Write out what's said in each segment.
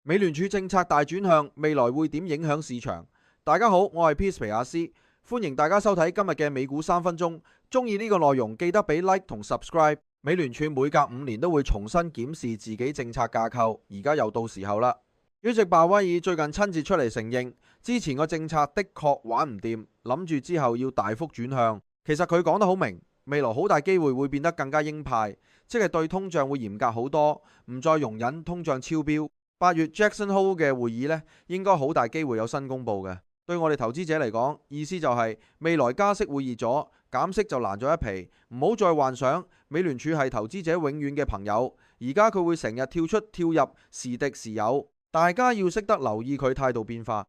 美聯儲政策大轉向，未來會點影響市場？大家好，我係 Peace 皮亞斯，歡迎大家收睇今日嘅美股3分鐘。中意呢個內容記得俾 like 同 subscribe。美聯儲每隔5年都會重新檢視自己政策架構，而家又到時候啦。主席鮑威爾最近親自出嚟承認，之前個政策的確玩唔掂，諗住之後要大幅轉向。其實佢講得好明，未來好大機會會變得更加鷹派，即係對通脹會嚴格好多，唔再容忍通脹超標。8月 Jackson Hole 嘅會議呢，應該好大機會有新公佈嘅。對我哋投資者嚟講，意思就係未來加息會熱咗，減息就難咗一皮。唔好再幻想美聯儲係投資者永遠嘅朋友，而家佢會成日跳出跳入，時敵時有，大家要識得留意佢態度變化。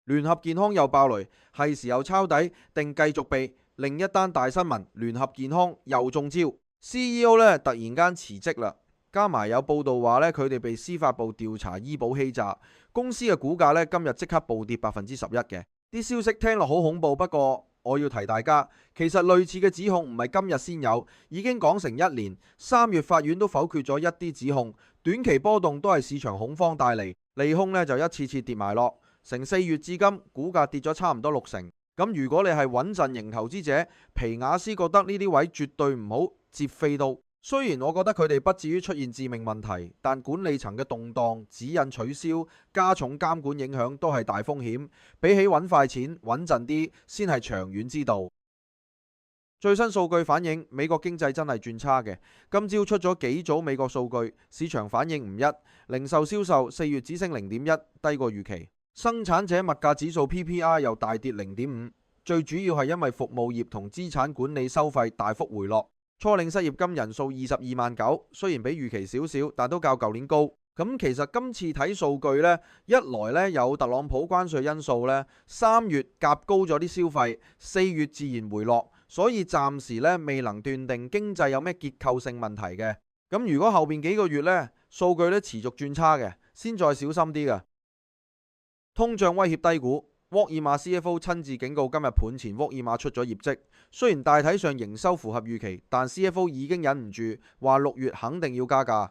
聯合健康又爆雷，係時候抄底定繼續避？另一單大新聞，聯合健康又中招 ，CEO 呢突然間辭職啦。加埋有報道話咧，佢哋被司法部調查醫保欺詐，公司嘅股價咧今日即刻暴跌11%嘅。啲消息聽落好恐怖，不過我要提大家，其實類似嘅指控唔係今日先有，已經講成1年。3月法院都否決咗一啲指控，短期波動都係市場恐慌帶嚟，利空咧就一次次跌埋落。成4月至今，股價跌咗差唔多60%。咁如果你係穩陣型投資者，皮亞斯覺得呢啲位絕對唔好接飛到。雖然我覺得佢哋不至於出現致命問題，但管理層嘅動盪、指引取消、加重監管影響都係大風險。比起揾快錢，穩陣啲先係長遠之道。最新數據反映美國經濟真係轉差嘅。今朝出咗幾組美國數據，市場反應唔一。零售銷售4月只升0.1，低過預期。生產者物價指數 PPI 又大跌0.5，最主要係因為服務業同資產管理收費大幅回落。初領失業金人數22.9萬，雖然比預期少少，但都較舊年高。咁其實今次睇數據呢，一來呢有特朗普關稅因素呢，3月夾高咗啲消費，4月自然回落，所以暫時呢未能斷定經濟有咩結構性問題嘅。咁如果後邊幾個月呢數據呢持續轉差嘅，先再小心啲嘅。通脹威脅低估。沃爾瑪 CFO 親自警告，今日盤前沃爾瑪出咗業績，雖然大體上營收符合預期，但 CFO 已經忍唔住話6月肯定要加價。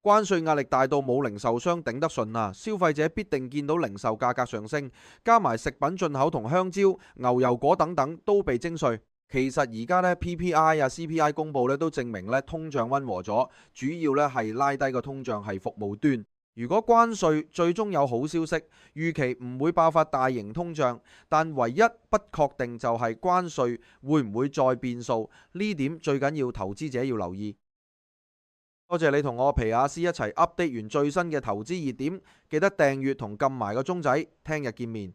關稅壓力大到冇零售商頂得順啊，消費者必定見到零售價格上升，加埋食品進口同香蕉、牛油果等等都被徵稅。其實而家呢 PPI 啊 CPI 公佈呢都證明呢通脹溫和咗，主要呢係拉低個通脹係服務端。如果關稅最終有好消息，預期唔會爆發大型通脹，但唯一不確定就係關稅會唔會再變數，呢點最緊要投資者要留意。多謝你同我皮亞斯一齊 update 完最新嘅投資熱點，記得訂閱同撳埋個鐘仔，聽日見面。